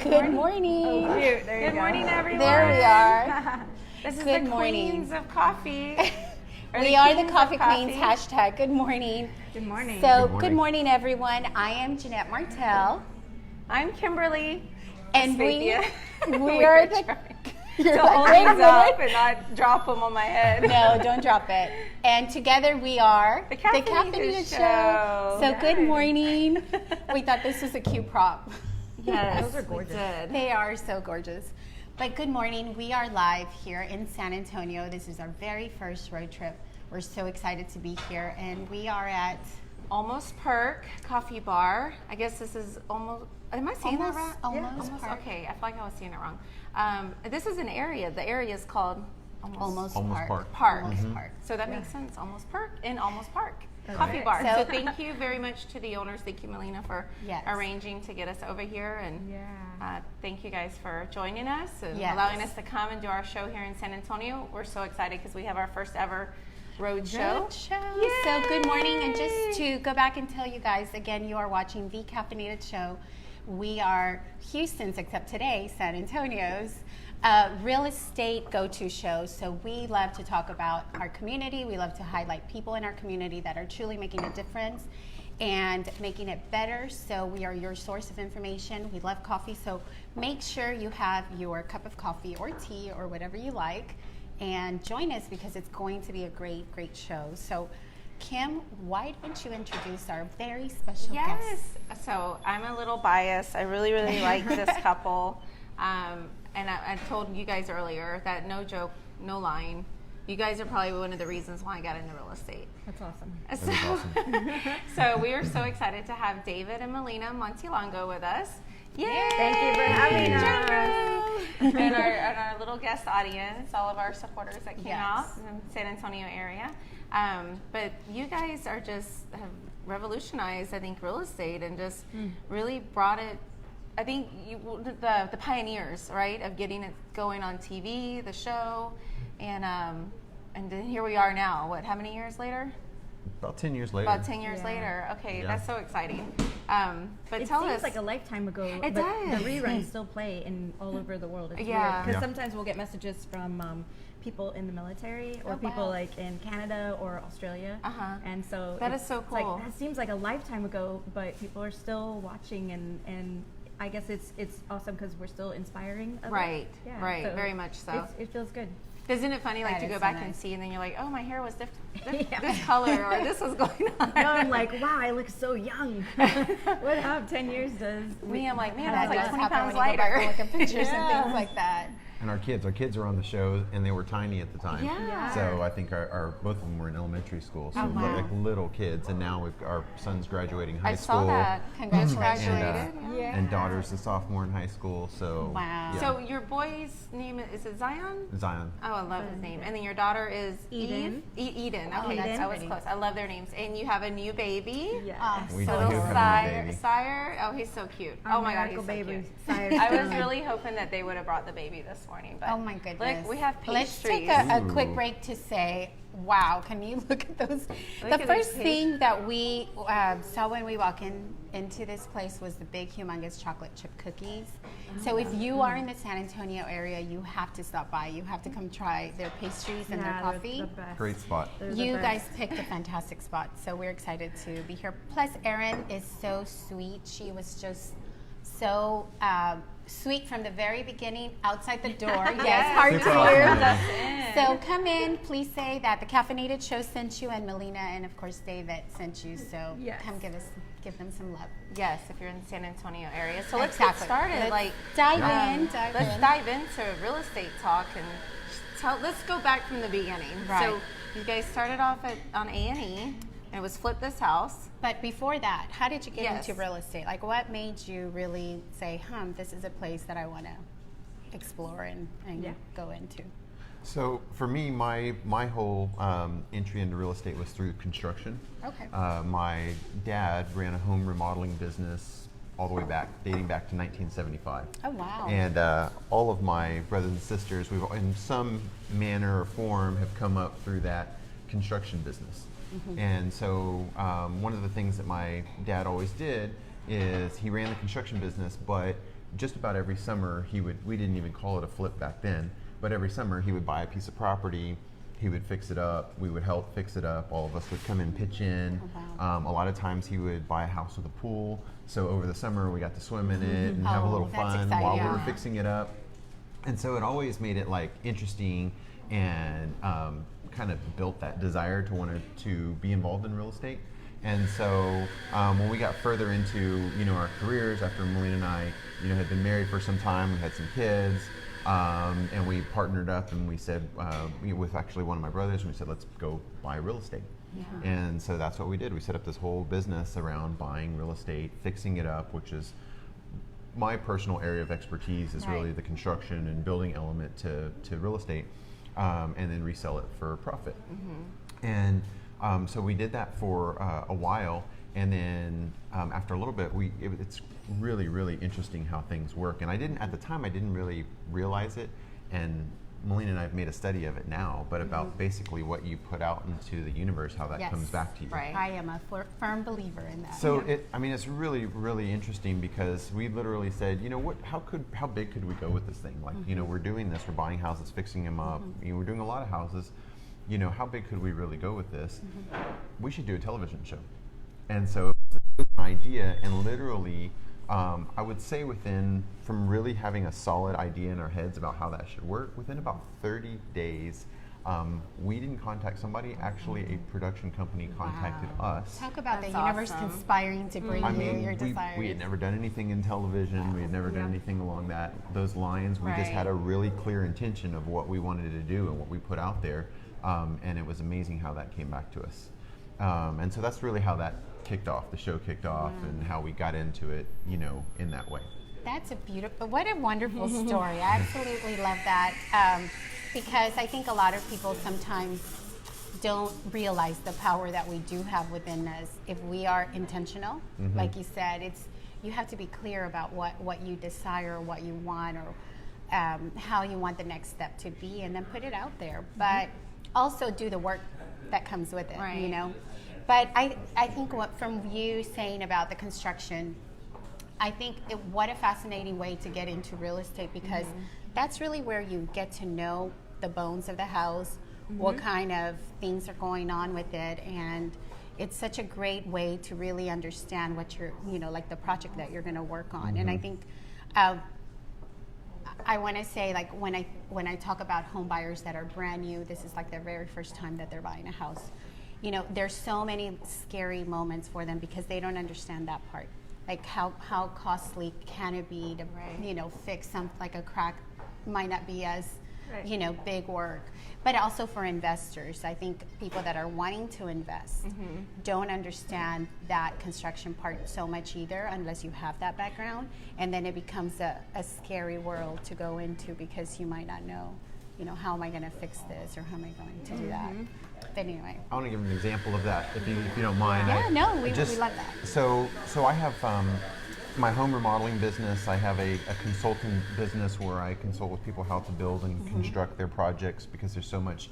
Good morning. Oh, cute. There you Good go. morning, everyone. There we are. This is Good the morning. Queens of Coffee. We are the Coffee Queens. Hashtag good morning. Good morning. So, good morning, everyone. I am Jeanette Martel. I'm Kimberly. And we are the... to hold these up and not drop them on my head. No, don't drop it. And together we are the Caffeinated Show. So good morning. We thought this was a cute prop. Yes, those are gorgeous. They are so gorgeous. But good morning. We are live here in San Antonio. This is our very first road trip. We're so excited to be here. And we are at Almost Perk Coffee Bar. I guess this is almost, am I saying that right? Almost Park. Okay, I feel like I was saying it wrong. This is an area. The area is called Almost Park. Almost Park. So that makes sense. Almost Park in Almost Park. All Coffee right. bar. So- So thank you very much to the owners. Thank you, Melina, for Yes. arranging to get us over here. And thank you guys for joining us and Yes. allowing us to come and do our show here in San Antonio. We're so excited because we have our first ever road show. Yay! So good morning, and just to go back and tell you guys again, you are watching the Caffeinated Show. We are Houston's, except today, San Antonio's real estate go-to show. So we love to talk about our community. We love to highlight people in our community that are truly making a difference and making it better. So we are your source of information. We love coffee, so make sure you have your cup of coffee or tea or whatever you like, and join us because it's going to be a great, great show. So, Kim, why don't you introduce our very special guest? Yes. So I'm a little biased. I really, really like this couple. And I told you guys earlier that no joke, no lying. You guys are probably one of the reasons why I got into real estate. That's awesome. So we are so excited to have David and Melina Montelongo with us. Yay! Thank you for having us. And our little guest audience, all of our supporters that came Yes. out in the San Antonio area. But you guys are have revolutionized, I think, real estate and just really brought it. I think the pioneers, right, of getting it going on TV, the show, and then here we are now. What? How many years later? About 10 years later. About 10 years later. Okay, Yeah. that's so exciting. But It tell seems us. like a lifetime ago, It but does. the reruns still play in all over the world. It's Yeah. Because Yeah. sometimes we'll get messages from people in the military or Oh, people wow. like in Canada or Australia. Uh-huh. And so That is so it's like, cool. that seems like a lifetime ago, but people are still watching, and I guess it's awesome because we're still inspiring others. Right, Yeah, right, so very much so. It feels good. Isn't it funny, like, That to is go so back and nice. see, and then you're like, oh, my hair was Yeah. this color, or this was going on. Now I'm like, wow, I look so young. What have 10 years does? Me, I'm like, man, I That was like does 20 happen pounds when you go back lighter. and look at pictures Yeah. and things like that. And our kids are on the show, and they were tiny at the time. Yeah. So I think our both of them were in elementary school, so Oh, wow. like little kids. And now our son's graduating high I school. saw that. Congratulations. Just And, graduated. Yeah. and daughter's a sophomore in high school. So Wow. yeah. So your boy's name is it Zion? Zion. Oh, I love his name. And then your daughter is Eden. Eden. Oh, Okay, that's I was pretty. close. I love their names. And you have a new baby. Yeah. We So do little have a Sire, baby. Sire. Oh, he's so cute. Our oh my God, he's miracle so baby, cute. Sire I was Stone. really hoping that they would have brought the baby this morning, but Oh my goodness. Look, we have Let's pastries. take a Ooh. quick break to say, wow, can you look at those? Look The at first these thing that we saw when we walked into this place was the big, humongous chocolate chip cookies. So if you are in the San Antonio area, you have to stop by. You have to come try their pastries and their Yeah, coffee. they're the best. Great spot. They're the You best. guys picked a fantastic spot, so we're excited to be here. Plus, Erin is so sweet. She was just so sweet from the very beginning, outside the door. Yes, hard Super to awesome. hear. Us in. So come in, please say that the Caffeinated Show sent you, and Melina, and of course David sent you. So Yes. come give them some love. Yes, if you're in the San Antonio area. So let's get Exactly. started. Let's dive in. Let's dive into real estate talk and let's go back from the beginning. Right. So you guys started off on A&E. And it was Flip This House. But before that, how did you get Yes. into real estate? Like, what made you really say, this is a place that I want to explore and Yeah. go into? So for me, my whole entry into real estate was through construction. Okay. My dad ran a home remodeling business all the way back, dating back to 1975. Oh, wow. And all of my brothers and sisters, we've in some manner or form have come up through that construction business. And so one of the things that my dad always did is he ran the construction business, but just about every summer we didn't even call it a flip back then, but every summer he would buy a piece of property, he would fix it up, we would help fix it up, all of us would come and pitch in. Oh, wow. A lot of times he would buy a house with a pool, so over the summer we got to swim in it and have a little that's fun exciting. while we Yeah. were fixing it up. And so it always made it like interesting and kind of built that desire to want to be involved in real estate. And so when we got further into our careers, after Melina and I had been married for some time, we had some kids, and we partnered up and we said with actually one of my brothers, and we said, let's go buy real estate. Yeah. And so that's what we did. We set up this whole business around buying real estate, fixing it up, which is my personal area of expertise is really the construction and building element to real estate, and then resell it for profit. And so we did that for a while, and then after a little bit, it's really, really interesting how things work. And at the time, I didn't really realize it, and Melina and I have made a study of it now, but about basically what you put out into the universe, how that Yes. comes back to you. Right. I am a firm believer in that. So it's really, really interesting because we literally said, how big could we go with this thing? Like, we're doing this, we're buying houses, fixing them up. We're doing a lot of houses. How big could we really go with this? We should do a television show. And so it was an idea, and literally, I would say from really having a solid idea in our heads about how that should work, within about 30 days, we didn't contact somebody. Actually, a production company contacted us. Talk about That's the universe awesome. conspiring to bring you your desires. we had never done anything in television. We had never done anything along those lines. We just Right. had a really clear intention of what we wanted to do and what we put out there. And it was amazing how that came back to us. And so that's really how that kicked off, the show kicked off, and how we got into it, in that way. That's what a wonderful story. I absolutely love that, because I think a lot of people sometimes don't realize the power that we do have within us if we are intentional. Like you said, you have to be clear about what you desire, what you want, or how you want the next step to be, and then put it out there. But also do the work that comes with it, Right. But I think from you saying about the construction, I think what a fascinating way to get into real estate, because that's really where you get to know the bones of the house, what kind of things are going on with it, and it's such a great way to really understand what you're, like the project that you're going to work on. And I think I want to say, like, when I talk about home buyers that are brand new, this is like their very first time that they're buying a house. There's so many scary moments for them because they don't understand that part. Like how costly can it be to fix something like a crack might not be as big work. But also for investors, I think people that are wanting to invest don't understand that construction part so much either unless you have that background, and then it becomes a scary world to go into because you might not know, how am I going to fix this or how am I going to do that. But anyway. I want to give an example of that, if you don't mind. We love that. So I have my home remodeling business. I have a consulting business where I consult with people how to build and construct their projects, because there's so much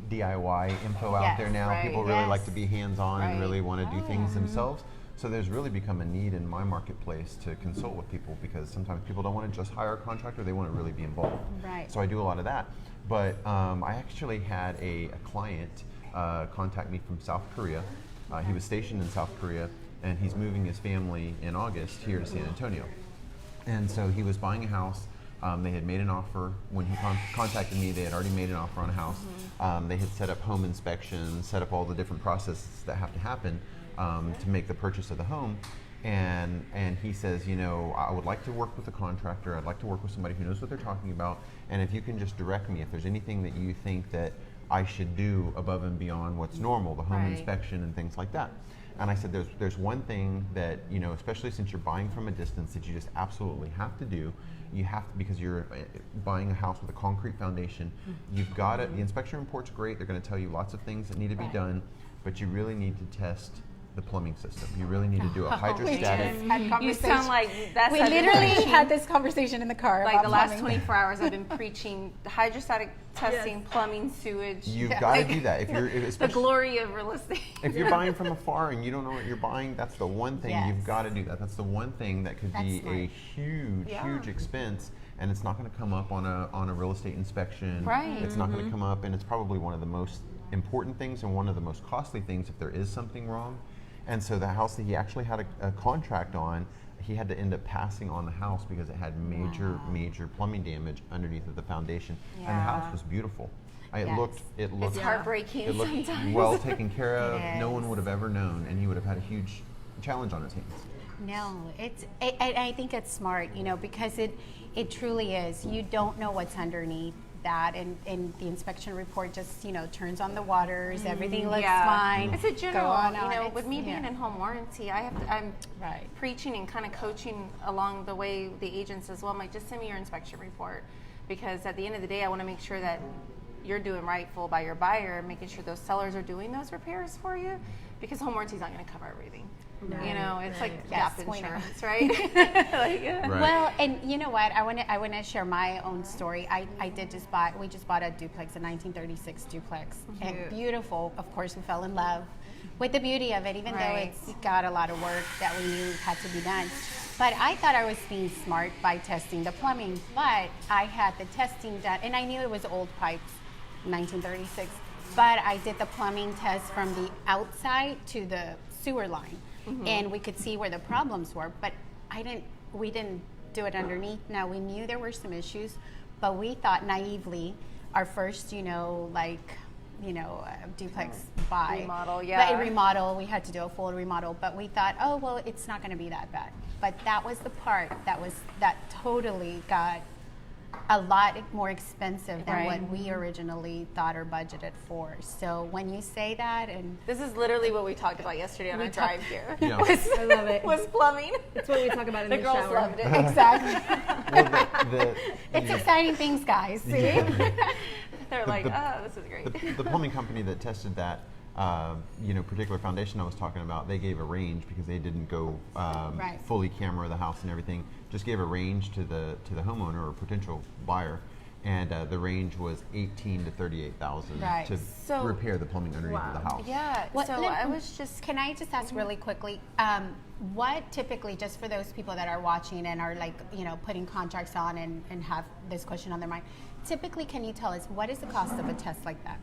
DIY info out there now. People really like to be hands-on and really want to do things themselves. So there's really become a need in my marketplace to consult with people, because sometimes people don't want to just hire a contractor, they want to really be involved. Right. So I do a lot of that. But I actually had a client contact me from South Korea. He was stationed in South Korea, and he's moving his family in August here to San Antonio. And so he was buying a house. They had made an offer. When he contacted me, they had already made an offer on a house. They had set up home inspections, set up all the different processes that have to happen to make the purchase of the home. And he says, I would like to work with a contractor. I'd like to work with somebody who knows what they're talking about. And if you can just direct me, if there's anything that you think that I should do above and beyond what's normal, the home inspection and things like that. And I said, there's one thing that, especially since you're buying from a distance, that you just absolutely have to do. You have to, because you're buying a house with a concrete foundation, you've got to, the inspection report's great. They're going to tell you lots of things that need to be done, but you really need to test the plumbing system. You really need to do a hydrostatic. You sound like that's We literally had this conversation in the car. like about the last plumbing. 24 hours I've been preaching hydrostatic testing, plumbing, sewage. You've got to do that. If you're The especially glory of real estate. if you're buying from afar and you don't know what you're buying, that's the one thing Yes. you've got to do that. That's the one thing that could be That's a huge, Yeah. huge expense, and it's not going to come up on a real estate inspection. Right. It's not going to come up, and it's probably one of the most important things and one of the most costly things if there is something wrong. And so the house that he actually had a contract on, he had to end up passing on the house because it had major plumbing damage underneath of the foundation, and the house Yeah. was beautiful. It Yes. looked It's heartbreaking it looked sometimes. well taken care of. It No one is. would have ever known, and he would have had a huge challenge on his hands. No, I think it's smart, because it truly is. You don't know what's underneath that, and the inspection report just, turns on the waters, everything looks fine. It's a go general, on. with me being in home warranty, I'm Right. preaching and kind of coaching along the way the agents as well. I'm like, just send me your inspection report, because at the end of the day, I want to make sure that you're doing rightful by your buyer, making sure those sellers are doing those repairs for you, because home warranty is not going to cover everything. It's like Yes, gap we know. insurance, right? Like, Right. Well, and you know what? I want to share my own story. We just bought a duplex, a 1936 duplex, and beautiful. Of course, we fell in love with the beauty of it, even though Right. it's got a lot of work that we knew had to be done. But I thought I was being smart by testing the plumbing, but I had the testing done, and I knew it was old pipes, 1936. But I did the plumbing test from the outside to the sewer line, and we could see where the problems were. But we didn't do it underneath. Now we knew there were some issues, but we thought naively our first, duplex buy. Remodel, But yeah. a remodel, we had to do a full remodel, but we thought, oh, well, it's not going to be that bad. But that was the part that totally got a lot more expensive than what we originally thought or budgeted for. So when you say that, and this is literally what we talked about yesterday on our drive here. Yeah. I love it. Was plumbing. It's what we talk about in The the, girls shower. loved it. exactly, Well, it's exciting things, guys. See? They're like, oh, this is great. the plumbing company that tested that, particular foundation I was talking about, they gave a range because they didn't go Right. fully camera the house and everything. Just gave a range to the homeowner or potential buyer, and the range was 18 to 38,000 Right. to So- repair the plumbing underneath of the house. Yeah. What- so I was just. Can I just ask really quickly, what typically, just for those people that are watching and are putting contracts on and have this question on their mind, typically can you tell us what is the cost of a test like that?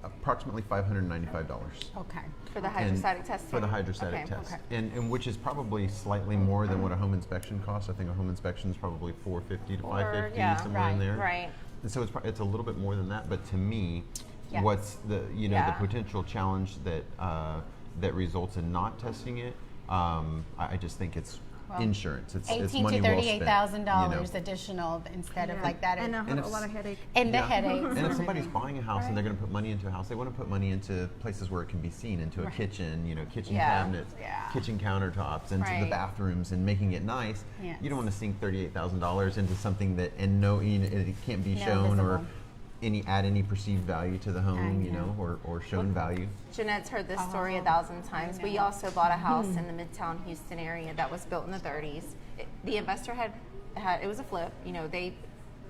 Approximately $595. Okay. For the hydrostatic testing? For the hydrostatic Okay. test. Okay. And which is probably slightly more than what a home inspection costs. I think a home inspection is probably $450 to $550, yeah, somewhere in there. Right. And so it's a little bit more than that, but to me, Yes. what's the Yeah. the potential challenge that results in not testing it? I just think it's insurance. It's $18,000 money to well spent. $38,000 additional instead of like that. And And a if- lot of headache. And the Yeah. headaches. And if and somebody's everything. buying a house and they're going to put money into a house, they want to put money into places where it can be seen, into a kitchen, kitchen Yeah. cabinets, Yeah. kitchen countertops, into the Right. bathrooms, and making it nice. Yes. You don't want to sink $38,000 into something that it can't be No, shown or visible. add any perceived value to the home, know. or shown value. Jeanette's heard this story 1,000 times. We also bought a house in the Midtown Houston area that was built in the 30s. The investor had it was a flip. They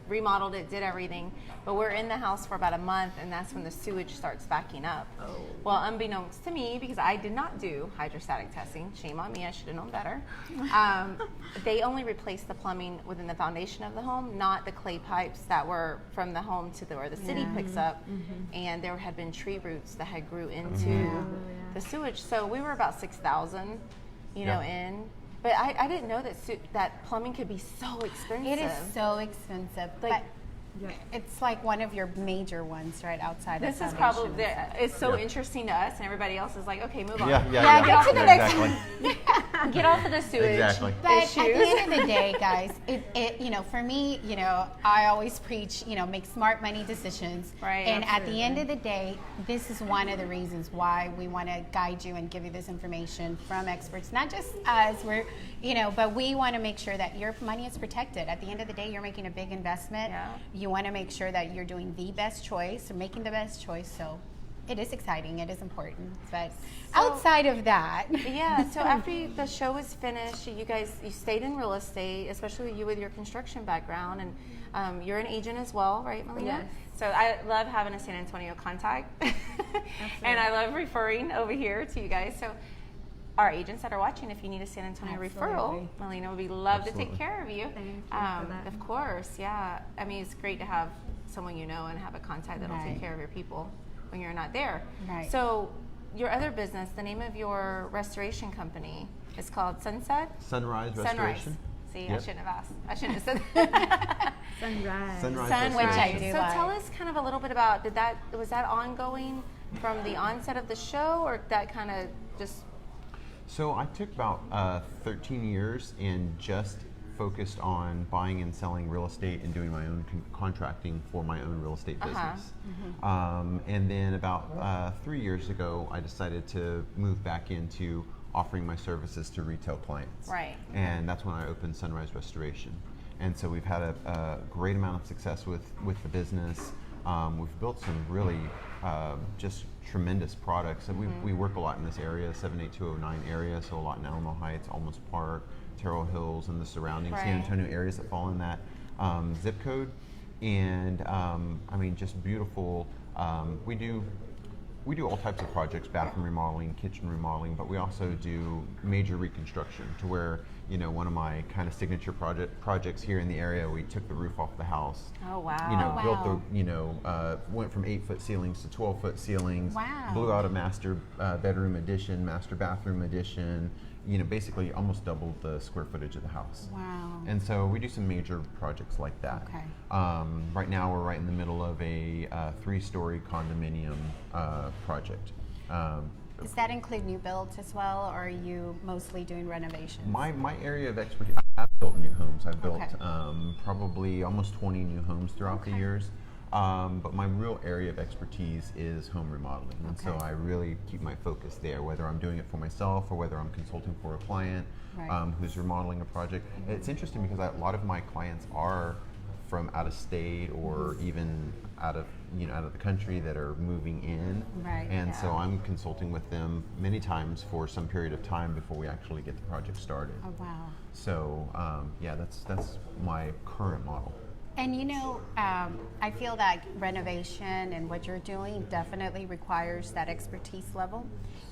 remodeled it, did everything, but we're in the house for about a month, and that's when the sewage starts backing up. Oh. Well, unbeknownst to me, because I did not do hydrostatic testing, shame on me, I should have known better. They only replaced the plumbing within the foundation of the home, not the clay pipes that were from the home to where the city picks up. And there had been tree roots that had grew into the sewage. So we were about 6,000, Yeah. in. But I didn't know that plumbing could be so expensive. It is so expensive, Like- but it's like one of your major ones right outside This of is probably foundation. it's so Yeah. interesting to us, and everybody else is like, okay, move on. Yeah, get to the next exactly. Get off of the sewage. Exactly. But issues. at the end of the day, guys, for me, I always preach, make smart money decisions. Right, And at the end of the day, this is one of the reasons why we want to guide you and give you this information from experts, not just us. But we want to make sure that your money is protected. At the end of the day, you're making a big investment. Yeah. You want to make sure that you're doing the best choice or making the best choice. So it is exciting. It is important. But So- outside of that, Yeah, so after the show was finished, you stayed in real estate, especially you with your construction background, and you're an agent as well, right, Melina? Yes. So I love having a San Antonio contact, and I love referring over here to you guys. So our agents that are watching, if you need a San Antonio referral, Absolutely. Melina would be love to take Absolutely. care of you. Thank you for that. Of course, yeah. I mean, it's great to have someone you know and have a contact that'll Right. take care of your people when you're not there. Right. So your other business, the name of your restoration company is called Sunrise Sunrise Sunrise. Restoration. See, I Yep. shouldn't have asked. I shouldn't have said that. Sunrise. Sunrise Sunrise. Which I do So like. tell us kind of a little bit about was that ongoing from the onset of the show, or that kind of just So I took about 13 years and just focused on buying and selling real estate and doing my own contracting for my own real estate business. And then about 3 years ago, I decided to move back into offering my services to retail clients. Right. And that's when I opened Sunrise Restoration. And so we've had a great amount of success with the business. We've built some really just tremendous products. And we work a lot in this area, 78209 area, so a lot in Alamo Heights, Almus Park, Terrell Hills, and the surrounding San Right. Antonio areas that fall in that zip code. And I mean, just beautiful. We do all types of projects, bathroom remodeling, kitchen remodeling, but we also do major reconstruction to where, you know, one of my kind of signature projects here in the area, we took the roof off the house. Oh, wow. You know, Wow. built the, you know, went from 8-foot ceilings to 12-foot ceilings. Wow. Blew out a master bedroom addition, master bathroom addition. You know, basically almost doubled the square footage of the house. wow. And so we do some major projects like that. Okay. Right now we're right in the middle of a 3-story condominium project. Does that include new builds as well, or are you mostly doing renovations? My area of expertise, I've built new homes. I've built Okay. probably almost 20 new homes throughout the years. But my real area of expertise is home remodeling. And so Okay. I really keep my focus there, whether I'm doing it for myself or whether I'm consulting for a client Right. who's remodeling a project. It's interesting because a lot of my clients are from out of state or even out of the country that are moving in. Right, And so yeah. I'm consulting with them many times for some period of time before we actually get the project started. Oh, wow. So yeah, that's my current model. And you know, I feel that renovation and what you're doing definitely requires that expertise level,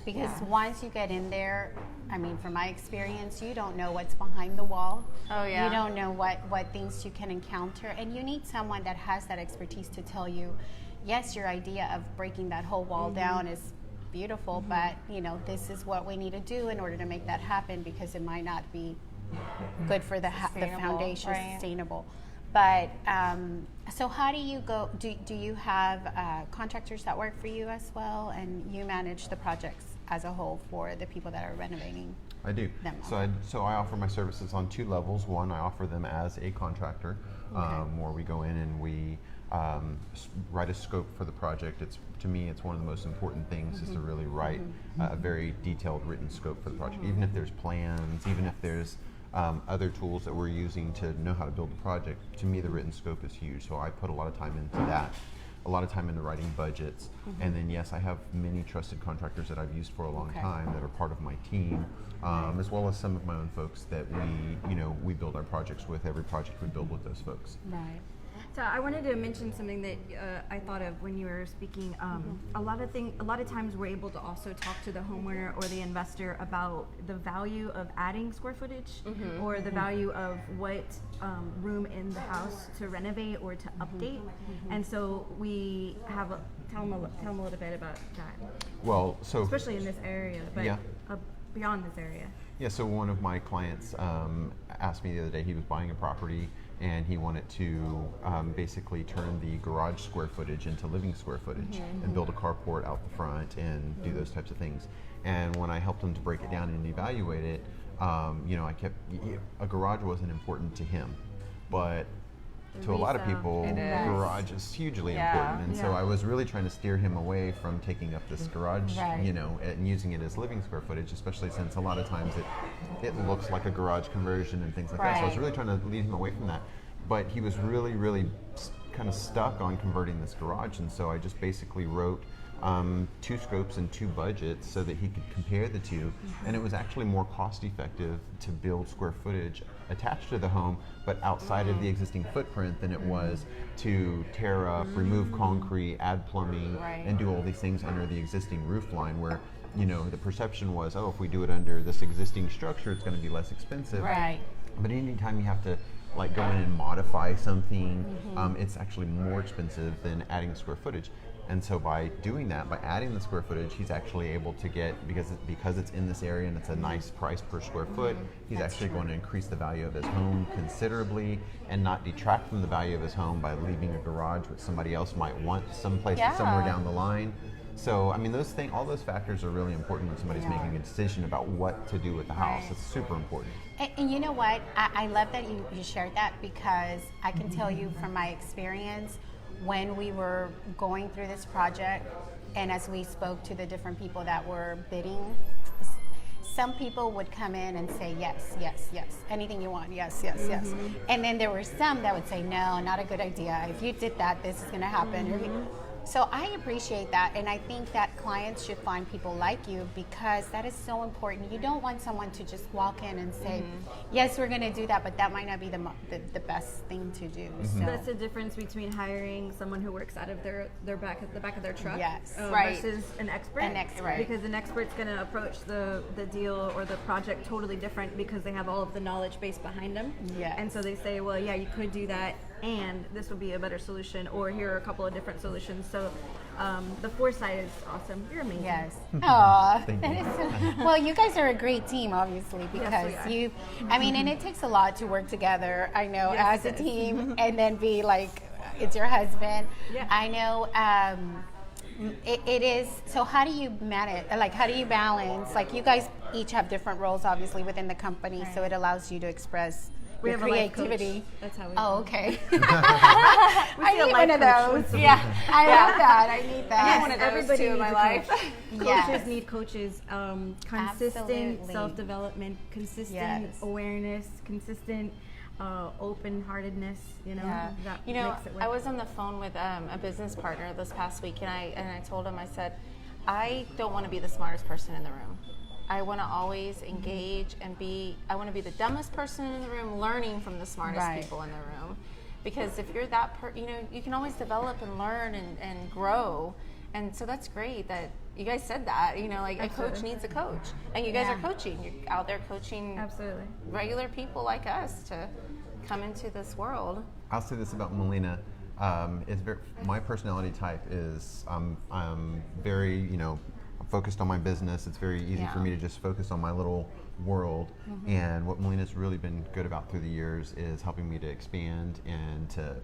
because Yeah. once you get in there, I mean, from my experience, you don't know what's behind the wall. Oh, yeah. You don't know what things you can encounter, and you need someone that has that expertise to tell you, yes, your idea of breaking that whole wall down is beautiful, but you know, this is what we need to do in order to make that happen, because it might not be good for the Sustainable, foundation, right. sustainable. But so how do you go? Do you have contractors that work for you as well, and you manage the projects as a whole for the people that are renovating? I do. Them. So I offer my services on 2 levels. One, I offer them as a contractor, where we go in and we write a scope for the project. To me, it's one of the most important things is to really write a very detailed written scope for the project. Even if there's plans, even if there's other tools that we're using to know how to build the project, to me the written scope is huge. So I put a lot of time into that, a lot of time into writing budgets. And then yes, I have many trusted contractors that I've used for a long Okay. time that are part of my team, as well as some of my own folks that we build our projects with. Every project we build with those folks. Right. So I wanted to mention something that I thought of when you were speaking. A lot of times we're able to also talk to the homeowner or the investor about the value of adding square footage or the value of what room in the house to renovate or to update. And so we have tell them a little bit about that, Well, so especially in this area, but Yeah. beyond this area. yeah, so one of my clients asked me the other day, he was buying a property and he wanted to basically turn the garage square footage into living square footage and build a carport out the front and do those types of things. And when I helped him to break it down and evaluate it, a garage wasn't important to him, but to a lot of Resale. people, It is. garage is hugely Yeah. important. And so Yeah. I was really trying to steer him away from taking up this garage, Right. and using it as living square footage, especially since a lot of times it looks like a garage conversion and things like that. So I was Right. really trying to lead him away from that. But he was really, really kind of stuck on converting this garage. And so I just basically wrote two scopes and two budgets so that he could compare the two. And it was actually more cost effective to build square footage attached to the home, but outside of the existing footprint than it was to tear up, remove concrete, add plumbing, and do all these things under the existing roof line where, you know, the perception was, oh, if we do it under this existing structure, it's going to be less expensive. Right. But anytime you have to like go in and modify something, it's actually more expensive than adding square footage. And so by doing that, by adding the square footage, he's actually able to get, because it's in this area and it's a nice price per square foot, he's actually going to increase the value of his home considerably and not detract from the value of his home by leaving a garage which somebody else might want someplace somewhere down the line. So, I mean, all those factors are really important when somebody's making a decision about what to do with the house. It's super important. And you know what? I love that you shared that, because I can tell you from my experience when we were going through this project and as we spoke to the different people that were bidding, some people would come in and say, yes, yes, yes, anything you want, yes, yes, yes. And then there were some that would say, no, not a good idea. If you did that, this is going to happen. So I appreciate that, and I think that clients should find people like you, because that is so important. You don't want someone to just walk in and say, yes, we're going to do that, but that might not be the best thing to do. So that's the difference between hiring someone who works out of the back of their truck versus an expert. Because an expert's going to approach the deal or the project totally different because they have all of the knowledge base behind them. And so they say, well, yeah, you could do that, and this would be a better solution, or here are a couple of different solutions. So the foresight is awesome. You're amazing. Yes. Aw. Well, you guys are a great team, obviously, because I mean, and it takes a lot to work together, I know, as a team, and then be like, it's your husband. I know it is. So how do you manage, like, how do you balance, like, you guys each have different roles, obviously, within the company, so it allows you to express your creativity. That's how we okay. I need one of those. I love that. I need that. I want one of those too in my life. Coaches need coaches. Consistent self-development, consistent awareness, consistent open-heartedness. You know, that makes it work. I was on the phone with a business partner this past week, and I told him, I said, I don't want to be the smartest person in the room. I want to always engage and I want to be the dumbest person in the room, learning from the smartest people in the room. Because if you're that you can always develop and learn and grow. And so that's great that you guys said that, like a coach needs a coach. And you guys are coaching. You're out there coaching regular people like us to come into this world. I'll say this about Melina. My personality type is I'm very, focused on my business. It's very easy for me to just focus on my little world. And what Melina's really been good about through the years is helping me to expand and to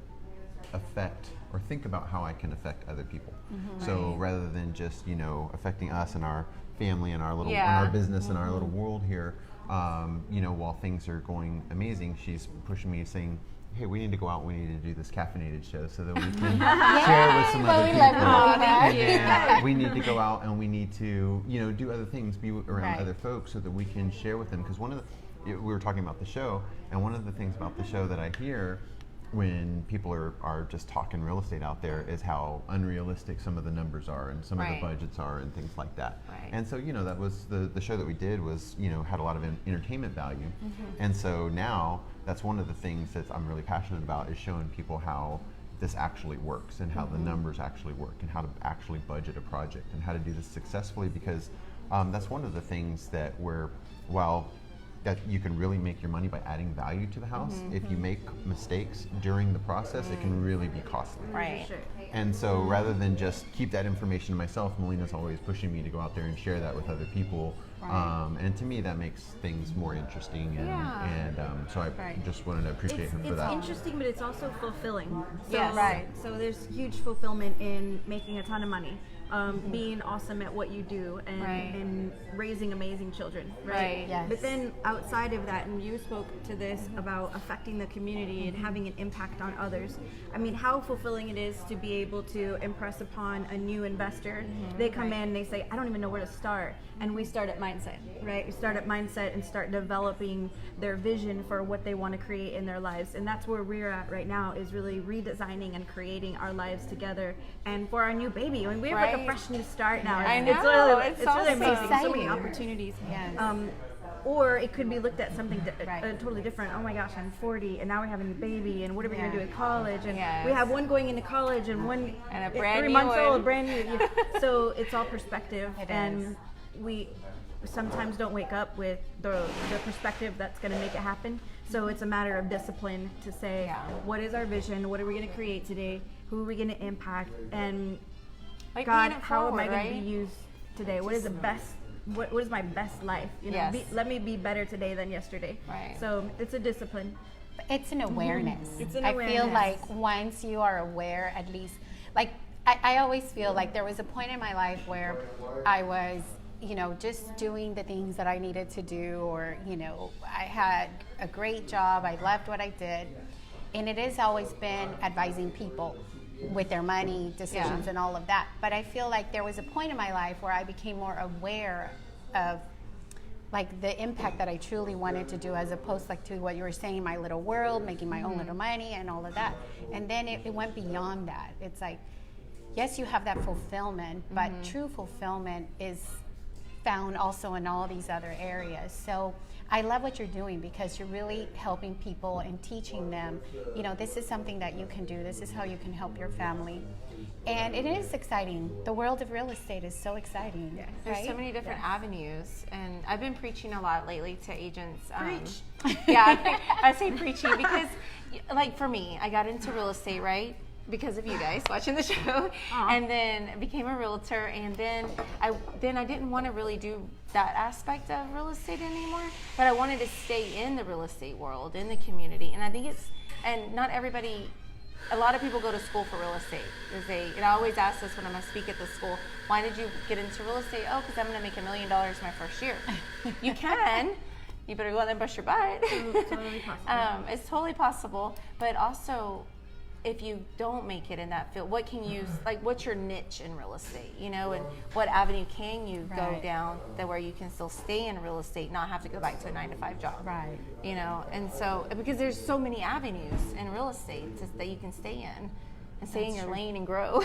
affect or think about how I can affect other people. So rather than just, affecting us and our family and our little and our business and our little world here, while things are going amazing, she's pushing me, saying, hey, we need to go out, we need to do this caffeinated show so that we can share with some other people. We need to go out and we need to, do other things, be around other folks so that we can share with them. Because we were talking about the show, and one of the things about the show that I hear when people are just talking real estate out there is how unrealistic some of the numbers are and some of the budgets are and things like that. And so, that was the show that we did was, had a lot of entertainment value. And so now that's one of the things that I'm really passionate about, is showing people how this actually works and how the numbers actually work and how to actually budget a project and how to do this successfully, because that's one of the things that that you can really make your money by adding value to the house. If you make mistakes during the process, it can really be costly. And so rather than just keep that information to myself, Melina's always pushing me to go out there and share that with other people. And to me, that makes things more interesting. And so I just wanted to appreciate her for that. It's interesting, but it's also fulfilling. So there's huge fulfillment in making a ton of money. Being awesome at what you do and raising amazing children, But then outside of that, and you spoke to this about affecting the community and having an impact on others. I mean, how fulfilling it is to be able to impress upon a new investor. They come in and they say, I don't even know where to start, and we start at mindset. right? Startup mindset and start developing their vision for what they want to create in their lives. And that's where we're at right now, is really redesigning and creating our lives together. And for our new baby, I mean, we have like a fresh new start now. I It's know. really, it's really amazing. So many exciting. opportunities. Yes. Or it could be looked at something totally different. Oh my gosh, I'm 40 and now we have a new baby, and what are we going to do at college? And we have one going into college and one And a brand 3 new months one. old, brand new. You know. So it's all perspective, It and is. we sometimes don't wake up with the perspective that's going to make it happen. So it's a matter of discipline to say, what is our vision? What are we going to create today? Who are we going to impact? And Like God, paying it how am I forward, going to right? be used today? What is the best? What is my best life? You know, Yes. let me be better today than yesterday. Right. So it's a discipline. It's an awareness. It's an I feel awareness. like once you are aware, at least, like I always feel like there was a point in my life where I was, you know, just doing the things that I needed to do, or, you know, I had a great job, I loved what I did, and it has always been advising people with their money decisions and all of that. But I feel like there was a point in my life where I became more aware of like the impact that I truly wanted to do, as opposed like to what you were saying, my little world, making my own little money and all of that. And then it went beyond that. It's like, yes, you have that fulfillment, but true fulfillment is found also in all these other areas. So I love what you're doing, because you're really helping people and teaching them, you know, this is something that you can do. This is how you can help your family. And it is exciting. The world of real estate is so exciting. Yes. There's right? so many different avenues, and I've been preaching a lot lately to agents. Preach. Yeah, I say preaching because, like, for me, I got into real estate, right? Because of you guys watching the show, and then became a realtor, and then I didn't want to really do that aspect of real estate anymore, but I wanted to stay in the real estate world, in the community, and I think and not everybody. A lot of people go to school for real estate. And I always ask this when I'm going to speak at the school, why did you get into real estate? Oh, because I'm going to make $1 million my first year. You can. You better go out there and bust your butt. Totally possible. It's totally possible. But also, if you don't make it in that field, what can you, like, what's your niche in real estate? You know, and what avenue can you go Right. down that where you can still stay in real estate, not have to go back to a 9-to-5 job? Right. You know, and so, because there's so many avenues in real estate that you can stay in and stay in your lane and grow.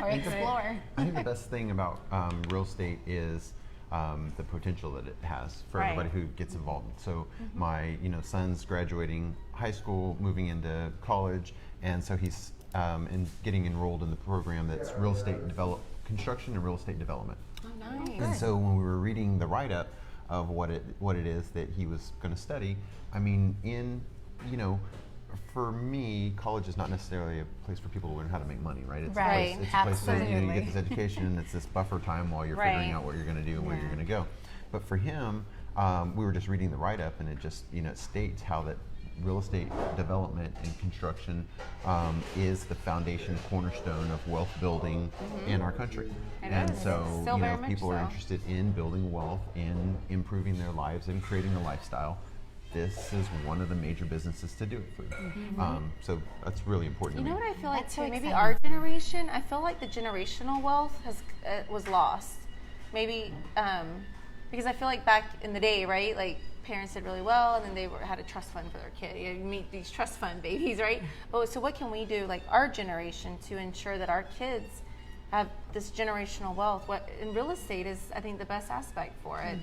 Or explore. I think the best thing about real estate is the potential that it has for Right. everybody who gets involved. So my son's graduating high school, moving into college, and so he's getting enrolled in the program that's real estate construction and real estate development. Oh, nice. And so when we were reading the write-up of what it is that he was going to study, I mean, for me, college is not necessarily a place for people to learn how to make money, right? It's Right. a place, it's a place where you Absolutely. get this education, and it's this buffer time while you're figuring out what you're going to do and where you're going to go. But for him, we were just reading the write-up, and it just it states how that real estate development and construction is the foundation, cornerstone of wealth building in our country. It And is. so, Still very much people are so. interested in building wealth, in improving their lives, and creating a lifestyle. This is one of the major businesses to do it for. So that's really important You to know me. what I feel like That's so too? Maybe exciting. our generation, I feel like the generational wealth was lost. Maybe because I feel like back in the day, right? Like parents did really well, and then they had a trust fund for their kid. You meet these trust fund babies, right? Oh, so what can we do, like our generation, to ensure that our kids have this generational wealth? What in real estate is, I think, the best aspect for it.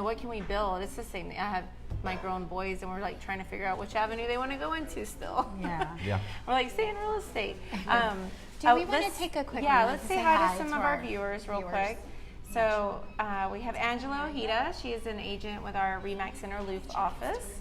What can we build? It's the same thing. I have my grown boys, and we're like trying to figure out which avenue they want to go into still. Yeah. Yeah. We're like, stay in real estate. Do we want to let's- take a quick Yeah, moment let's to say say hi hi to some to of our our viewers real viewers? quick. So we have Angela Ojeda. She is an agent with our RE/MAX Center Loop office.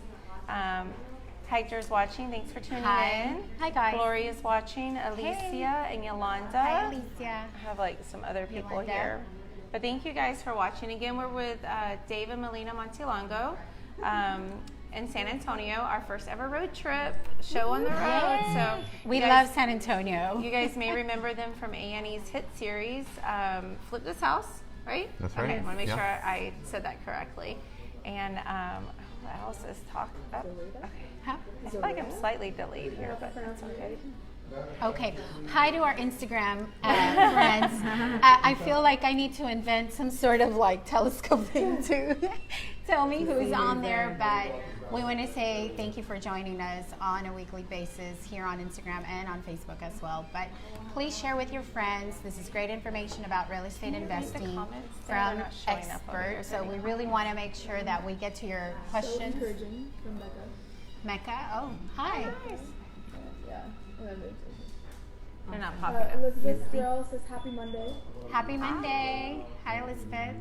Hector's watching. Thanks for tuning Hi. in. Hi, guys. Gloria's watching. Alicia and Yolanda. Hi, Alicia. I have like some other people Yolanda. here. But thank you guys for watching. Again, we're with David and Melina Montelongo in San Antonio, our first ever road trip show on the road. So We you guys- love San Antonio. You guys may remember them from A&E's hit series, Flip This House, right? That's right. Okay, I want to make Yeah. sure I said that correctly. And what else is talk? Oh, okay. Huh? I feel like I'm slightly delayed here, but that's okay. Okay. Hi to our Instagram friends. I feel like I need to invent some sort of like telescope thing to tell me who's on there. But we want to say thank you for joining us on a weekly basis here on Instagram and on Facebook as well. But please share with your friends. This is great information about real estate investing from experts. So we really want to make sure that we get to your questions. So encouraging from Becca. Mecca. Oh, hi. Yeah. They're not popular. Elizabeth Girl says Happy Monday. Happy Monday. Hi, Elizabeth.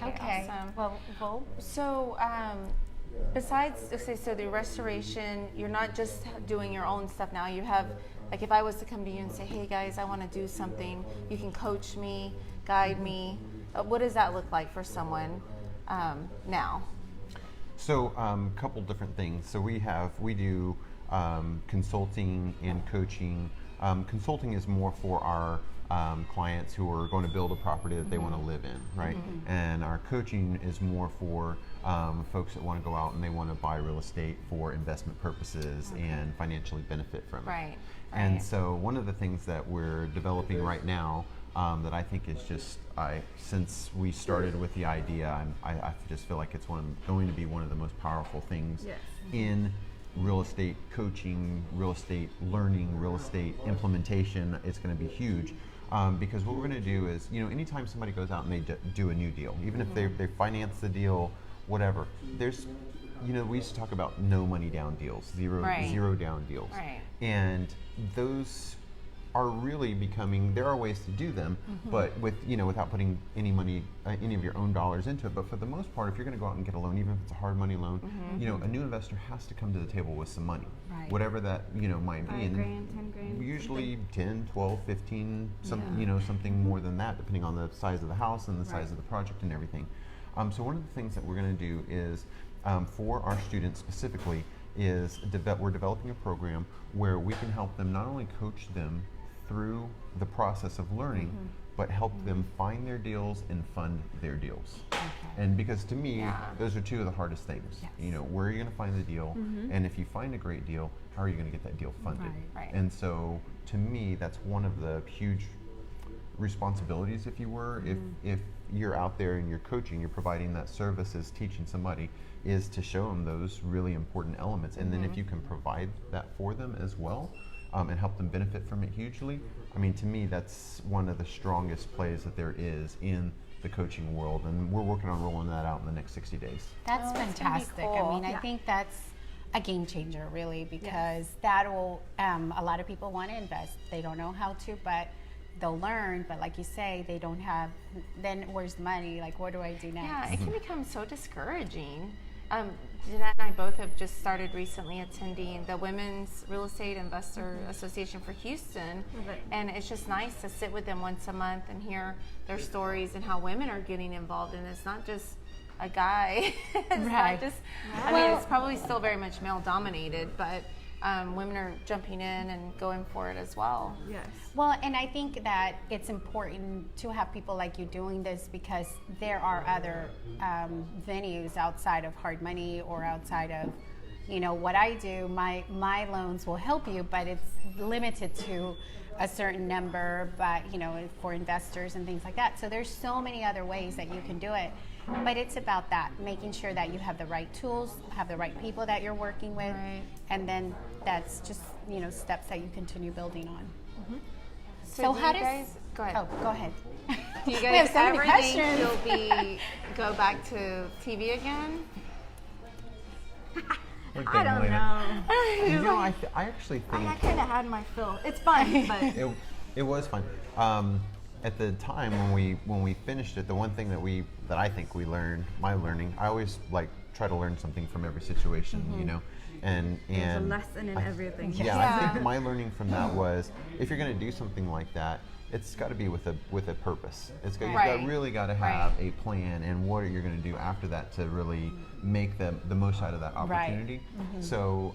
Okay. Awesome. So, besides, okay, so the restoration, you're not just doing your own stuff now. You have, like, if I was to come to you and say, hey guys, I want to do something, you can coach me, guide me. What does that look like for someone now? So, a couple different things. So we do consulting and coaching. Consulting is more for our clients who are going to build a property that they want to live in, right? And our coaching is more for folks that want to go out and they want to buy real estate for investment purposes and financially benefit from it. Right. And so one of the things that we're developing right now that I think is just, since we started with the idea, I just feel like it's going to be one of the most powerful things in real estate coaching, real estate learning, real estate implementation. It's going to be huge. Because what we're going to do is, anytime somebody goes out and they do a new deal, even if they finance the deal, whatever, there's, we used to talk about no money down deals, zero down deals. Right. And those are really becoming, there are ways to do them, but without putting any money, any of your own dollars into it. But for the most part, if you're going to go out and get a loan, even if it's a hard money loan, a new investor has to come to the table with some money, whatever that might be. 5 grand, 10 grand. Usually 10, 12, 15, something more than that, depending on the size of the house and the size of the project and everything. So one of the things that we're going to do is, for our students specifically, is we're developing a program where we can help them not only coach them through the process of learning, but help them find their deals and fund their deals. And because to me, those are two of the hardest things. Where are you going to find the deal? And if you find a great deal, how are you going to get that deal funded? Right. And so to me, that's one of the huge responsibilities, if you were, if you're out there and you're coaching, you're providing that service as teaching somebody, is to show them those really important elements. And then if you can provide that for them as well, and help them benefit from it hugely, to me, that's one of the strongest plays that there is in the coaching world. And we're working on rolling that out in the next 60 days. That's fantastic. cool. I think that's a game changer, really, because that will, a lot of people want to invest. They don't know how to, but they'll learn. But like you say, they don't have, then where's the money? Like, what do I do next? Yeah, it can become so discouraging. Jeanette and I both have just started recently attending the Women's Real Estate Investor Association for Houston, and it's just nice to sit with them once a month and hear their stories and how women are getting involved. And it's not just a guy. It's not just, it's probably still very much male dominated, but women are jumping in and going for it as well. Yes. Well, and I think that it's important to have people like you doing this, because there are other venues outside of hard money or outside of, what I do. My loans will help you, but it's limited to a certain number, but, for investors and things like that. So there's so many other ways that you can do it. But it's about that, making sure that you have the right tools, have the right people that you're working with, and then that's just, steps that you continue building on. So how does, guys, go ahead. Oh, go ahead. Do you We have guys so many ever questions. think you'll go back to TV again? I don't know. I actually think I kind of had my fill. It's fun, but it was fun. At the time when we finished it, the one thing that I think we learned, I always try to learn something from every situation, and there's a lesson in everything. I think my learning from that was, if you're going to do something like that, it's got to be with a purpose. You've really got to have a plan, and what are you going to do after that to really make the most out of that opportunity. So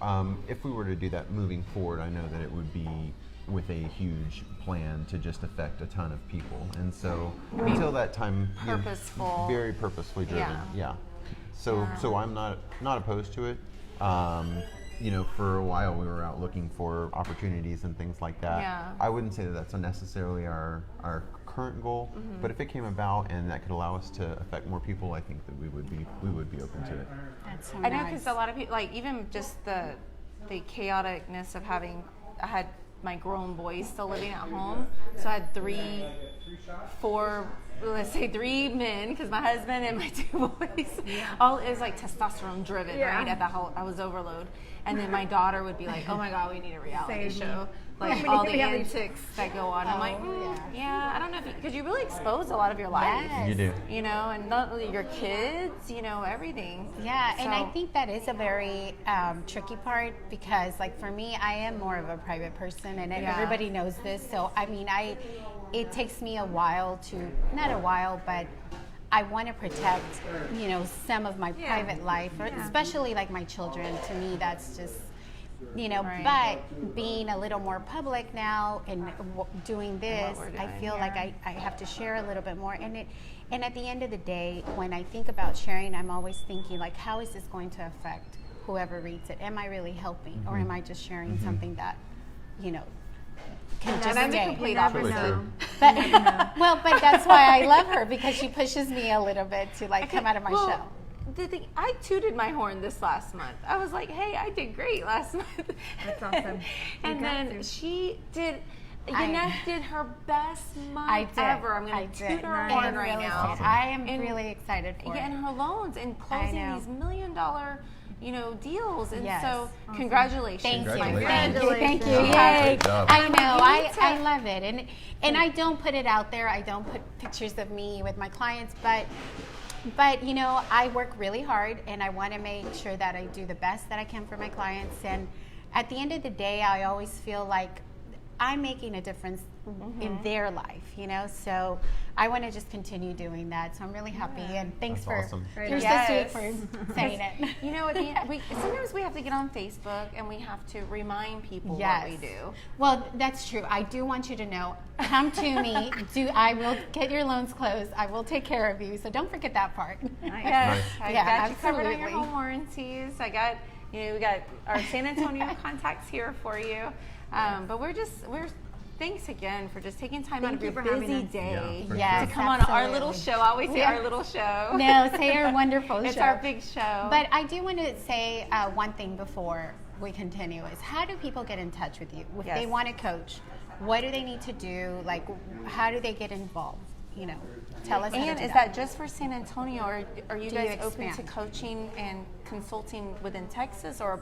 if we were to do that moving forward, I know that it would be with a huge plan to just affect a ton of people. And so until that time, Purposeful. very purposefully driven. So I'm not opposed to it. for a while we were out looking for opportunities and things like that. Yeah. I wouldn't say that that's unnecessarily our current goal, but if it came about and that could allow us to affect more people, I think that we would be open to it. That's so I know nice. because a lot of people, like even just the chaoticness of I had my grown boys still living at home, so I had 3 men, because my husband and my 2 boys, all it was like testosterone driven, right? At the whole, I was overload, and then my daughter would be like, "Oh my God, we need a reality show." Like all the antics that go on. I'm like, yeah, I don't know, because you really expose a lot of your life. Yes. You do. And not only your kids, everything. Yeah, and I So- think that is a very tricky part, because like for me, I am more of a private person, and everybody knows this. So I mean, it takes me a while not a while, but I want to protect, some of my private life, or especially like my children. To me, that's just, Right. but being a little more public now and doing this, we're I doing, feel like I have to share a little bit more. And at the end of the day, when I think about sharing, I'm always thinking like, how is this going to affect whoever reads it? Am I really helping, or am I just sharing something that, can just I'm the stay? complete never opposite. know. But well, but that's why I love her, because she pushes me a little bit to like come out of my shell. The thing, I tooted my horn this last month. I was like, "Hey, I did great last month." That's awesome. And You got then to. she did. I- Yaneth did her best month I did. ever. I'm I going to did. toot her And horn I'm right really now. excited. I am And- really excited for Yeah, and it. her loans and closing know. these $1 million, deals. And Yes. so, congratulations, Thank you. my Congratulations. friend. Thank you. Yeah, Yay. great job. I know. You need to- I love it. And I don't put it out there. I don't put pictures of me with my clients, but I work really hard, and I want to make sure that I do the best that I can for my clients. And at the end of the day, I always feel like I'm making a difference in their life, so I want to just continue doing that. So I'm really happy, and thanks That's for awesome. you're Yes. so sweet for saying it. Sometimes we have to get on Facebook and we have to remind people Yes. what we do. Well, that's true. I do want you to know. Come to me. I will get your loans closed. I will take care of you. So don't forget that part. Yes, Nice. I Yeah, got you covered on your absolutely. home warranties. I got, we got our San Antonio contacts here for you. But thanks again for just taking time out of you your for having busy us. day Yeah, for Yes, to come on our absolutely. little show. I always say Yeah. our little show. No, say our wonderful It's show. our big show. But I do want to say one thing before we continue is, how do people get in touch with you? If they Yes. want to coach, what do they need to do? Like, how do they get involved? Tell us how to And do is that just for San Antonio, or are you Do you guys open to expand? coaching and consulting within Texas, or?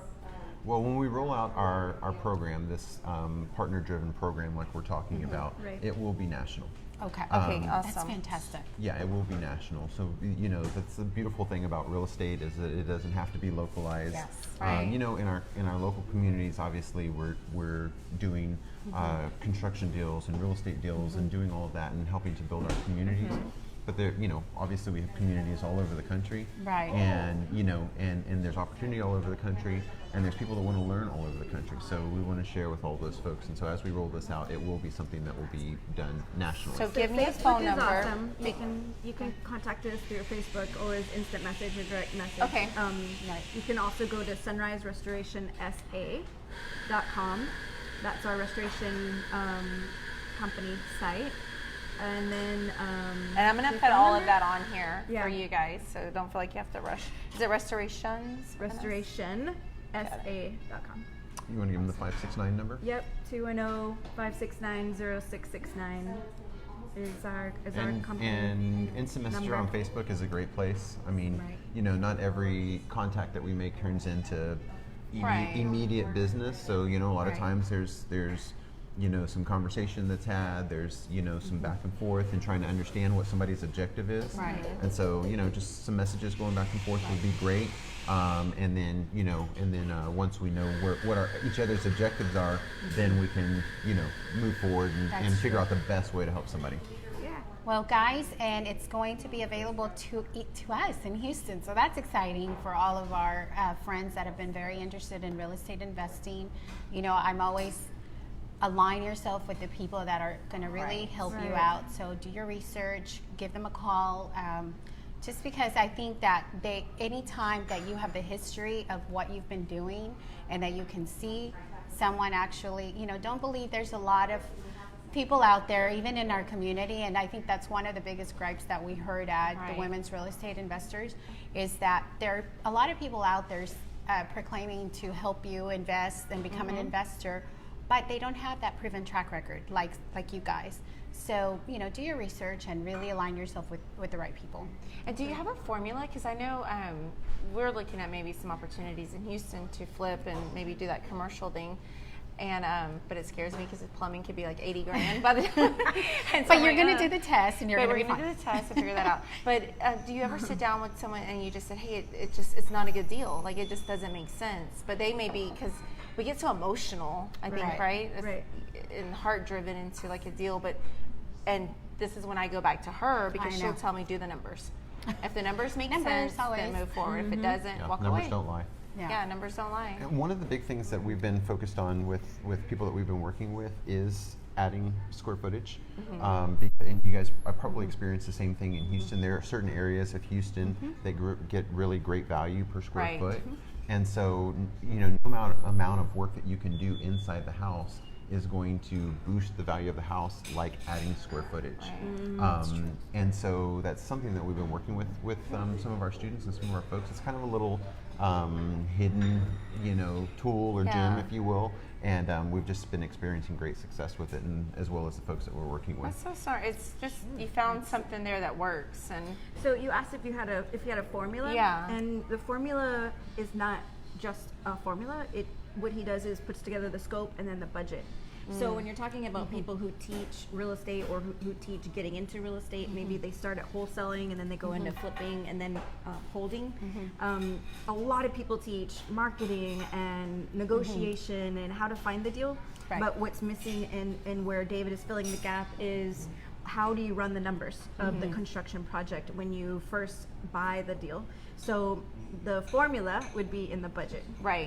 Well, when we roll out our program, this partner-driven program like we're talking about, Right. it will be national. Okay. Okay, That's awesome. fantastic. Yeah, it will be national. So, that's the beautiful thing about real estate, is that it doesn't have to be localized. Yes. Right. In our local communities, obviously, we're doing construction deals and real estate deals and doing all of that and helping to build our communities. But there, obviously we have communities all over the country. Right. And and there's opportunity all over the country, and there's people that want to learn all over the country. So we want to share with all those folks. And so as we roll this out, it will be something that will be done nationally. So give me a Facebook phone is number. awesome. You can contact us through Facebook or as instant message or direct message. Okay. You can also go to sunriserestorationsa.com. That's our restoration company site. And then And I'm going to put all of that on here Yeah. for you guys, so don't feel like you have to rush. Is it restorations? restorationsa.com. You want to give them the 569 number? Yep, 210-569-0669 is our company. And Instant Messenger on number. Facebook is a great place. I mean, Right. not every contact that we make turns into Right. immediate business. So, a lot of Right. times there's some conversation that's had, there's, some back and forth and trying to understand what somebody's objective is. Right. And so, just some messages going back and forth would be great. And then, once we know what each other's objectives are, then we can, move forward and That's figure true. out the best way to help somebody. Yeah. Well, guys, and it's going to be available to us in Houston. So that's exciting for all of our friends that have been very interested in real estate investing. I'm always align yourself with the people that are going to really help you Right. out. So do your research, give them a call, just because I think that anytime that you have the history of what you've been doing and that you can see someone actually, don't believe there's a lot of people out there, even in our community, and I think that's one of the biggest gripes that we heard at the Women's Real Estate Investors, is that there are a lot of people out there proclaiming to help you invest and become an investor, but they don't have that proven track record like you guys. So, do your research and really align yourself with the right people. And do you have a formula? Because I know we're looking at maybe some opportunities in Houston to flip and maybe do that commercial thing. And but it scares me because the plumbing could be like $80,000 by the time. But you're going to do the test, and we're going to do the test and figure that out. But do you ever sit down with someone and you just said, hey, it's not a good deal, like it just doesn't make sense? But they may be, because we get so emotional, I think, right? And heart driven into like a deal. And this is when I go back to her, because she'll tell me, do the numbers. If the numbers make sense, then move forward. If it doesn't, walk away. Numbers don't lie. Yeah, numbers don't lie. And one of the big things that we've been focused on with people that we've been working with is adding square footage. And you guys probably experienced the same thing in Houston. There are certain areas of Houston that get really great value per square foot. And so, no amount of work that you can do inside the house is going to boost the value of the house, like adding square footage. And so that's something that we've been working with some of our students and some of our folks. It's kind of a little hidden, tool or gem, if you will. And we've just been experiencing great success with it, and as well as the folks that we're working with. That's so sorry. It's just you found something there that works. And so you asked if you had a formula. Yeah. And the formula is not just a formula. What he does is puts together the scope and then the budget. So when you're talking about people who teach real estate or who teach getting into real estate, maybe they start at wholesaling and then they go into flipping and then holding. A lot of people teach marketing and negotiation and how to find the deal. But what's missing and where David is filling the gap is, how do you run the numbers of the construction project when you first buy the deal? So the formula would be in the budget,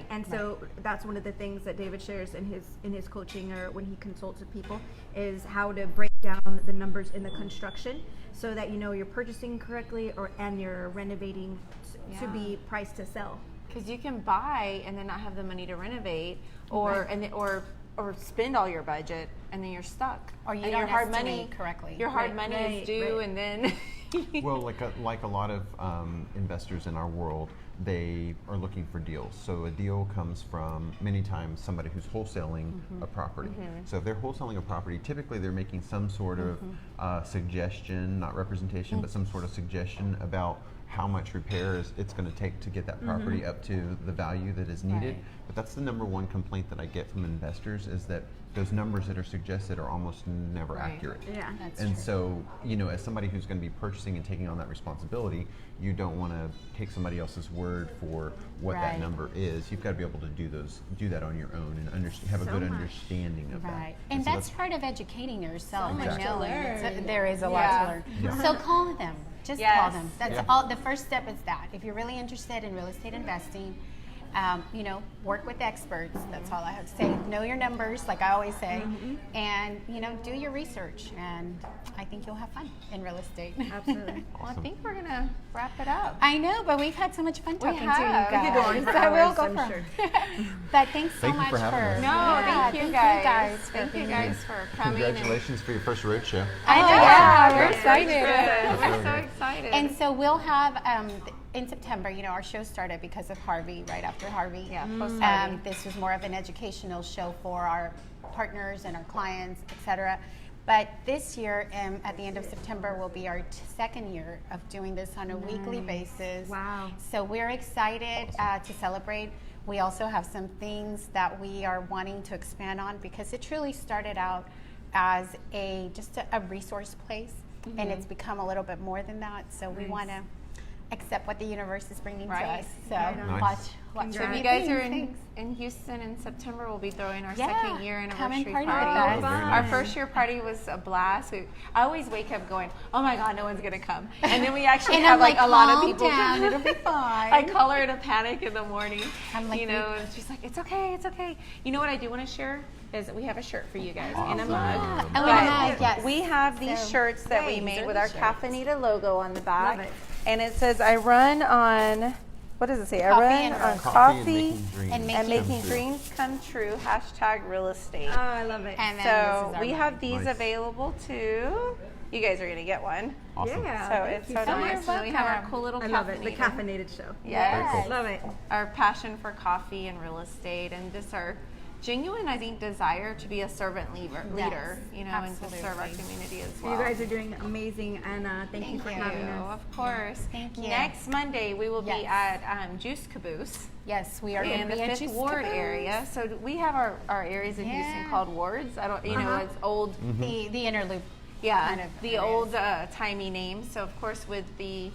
and so that's one of the things that David shares in his coaching, or when he consults with people, is how to break down the numbers in the construction so that you're purchasing correctly and you're renovating to be priced to sell. Because you can buy and then not have the money to renovate, or spend all your budget and then you're stuck. Or you and don't your hard estimate money correctly. Your hard money is due, and then well, like a lot of investors in our world, they are looking for deals. So a deal comes from many times somebody who's wholesaling a property. So if they're wholesaling a property, typically they're making some sort of suggestion, not representation, but some sort of suggestion about how much repairs it's going to take to get that property up to the value that is needed. But that's the number one complaint that I get from investors, is that those numbers that are suggested are almost never accurate. Yeah, that's and true. so, as somebody who's going to be purchasing and taking on that responsibility, you don't want to take somebody else's word for what that number is. You've got to be able to do that on your own and have a good understanding of that. And so that's part of educating yourself. So much and to knowing learn. there is a lot to learn. Yeah. So call them. Just Yes. call them. That's all. The first step is that. If you're really interested in real estate investing, work with experts. That's all I have to say. Know your numbers, like I always say, and do your research. And I think you'll have fun in real estate. Absolutely. Well, I think we're gonna wrap it up. I know, but we've had so much fun talking to you have. guys. We could go on for So we'll hours, go I'm for- sure. But thanks so Thank you much for having us. No, Yeah, thank you guys. for Thank you being guys here. for coming. Congratulations for your first road show. I know. Yeah, we're we're excited. We're so excited. And so we'll have in September, our show started because of Harvey, right after Harvey. Yeah, post Harvey. This was more of an educational show for our partners and our clients, etc. But this year, at the end of September, will be our second year of doing this on a weekly basis. Wow. So we're excited to celebrate. We also have some things that we are wanting to expand on, because it truly started out as just a resource place, and it's become a little bit more than that. So we want to accept what the universe is bringing to us. So Nice. watch So if you guys are in Houston in September, we'll be throwing our second year come and anniversary party with party. us. Very Our nice. first year party was a blast. I always wake up going, "Oh my God, no one's gonna come," and then we actually And have I'm like, a lot of calm people. down, it'll be fine. I call her in a panic in the morning. I'm like, and she's like, "It's okay, it's okay." You know what I do want to share? is we have a shirt for you guys and a Awesome. mug. Oh, and a But mug, yes. we have these So, shirts that we these made are with the our shirts. caffeinated logo on the back. Love it. And it says, I run on, what does it say? Coffee I and run on roast. coffee and and making making dreams come true. Hashtag real estate. Oh, I love it. And then So this is our we mug. have these Nice. available too. You guys are going to get one. Awesome. Yeah. So thank it's you so so nice. much. And then we have our welcome. cool little I love it. The caffeinated. caffeinated show. Yes. Very cool. Love it. Our passion for coffee and real estate, and just our genuine, I think, desire to be a servant leader, you know, and to serve our absolutely. community as You well. guys are doing amazing, and thank you for having us. Of course. Thank you. Next Monday, we will be Yes. at Juice Caboose Yes, we are going in to the be at 5th Juice Ward Caboose. area. So we have our areas in Yeah. Houston called wards. I don't, you know, it's old. The inner loop. Yeah, kind of the areas. old timey names. So of course, with the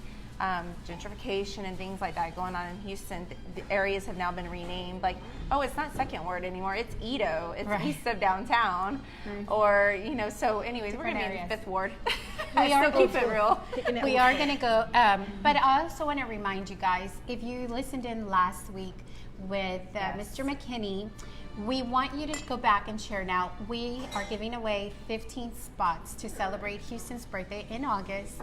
gentrification and things like that going on in Houston, the areas have now been renamed. Like, oh, it's not Second Ward anymore; it's Edo. It's Right. east of downtown, or you know. So, anyways, we're Different gonna be in areas. the 5th Ward. We are Still keep old it real. We are going to go, but I also want to remind you guys, if you listened in last week with Mr. McKinney, we want you to go back and share. Now, we are giving away 15 spots to celebrate Houston's birthday in August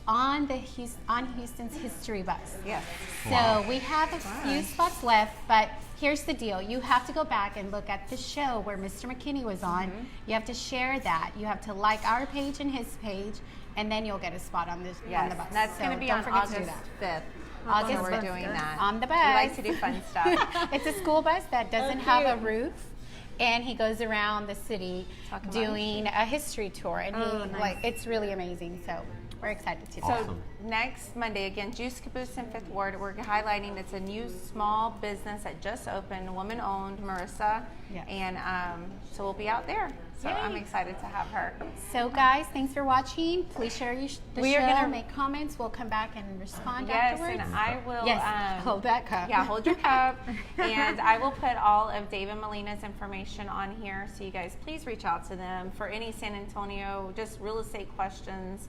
on Houston's history bus. Yes. So we have a few spots left, but here's the deal. You have to go back and look at the show where Mr. McKinney was on. You have to share that. You have to like our page and his page, and then you'll get a spot on the Yes, bus. that's So going to be don't on forget to do August that. 5th. August So we're 5th. doing that. On the bus. We like to do fun stuff. It's a school bus that doesn't have a roof, and he goes around the city Talk about doing a history tour, and Oh, he nice. it's really amazing. So we're excited to do So that. Awesome. next Monday, again, Juice Caboose in 5th Ward, we're highlighting it's a new small business that just opened, woman-owned, Marissa. Yes. And so we'll be out there. So Yay. I'm excited to have her. So guys, thanks for watching. Please share the We show, are gonna- make comments. We'll come back and respond Yes, afterwards. and I will. Yes, hold that cup. Yeah, hold your cup. And I will put all of Dave and Melina's information on here. So you guys, please reach out to them for any San Antonio, just real estate questions.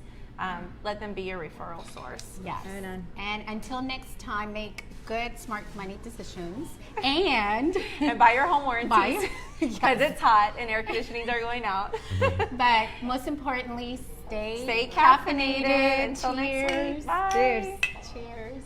Let them be your referral source. Yes. Right on. And until next time, make good, smart money decisions. And And buy your home warranties Yes. because it's hot and air conditionings are going out. but most importantly, stay Stay caffeinated. Until next Cheers. week. Bye. Cheers. Cheers.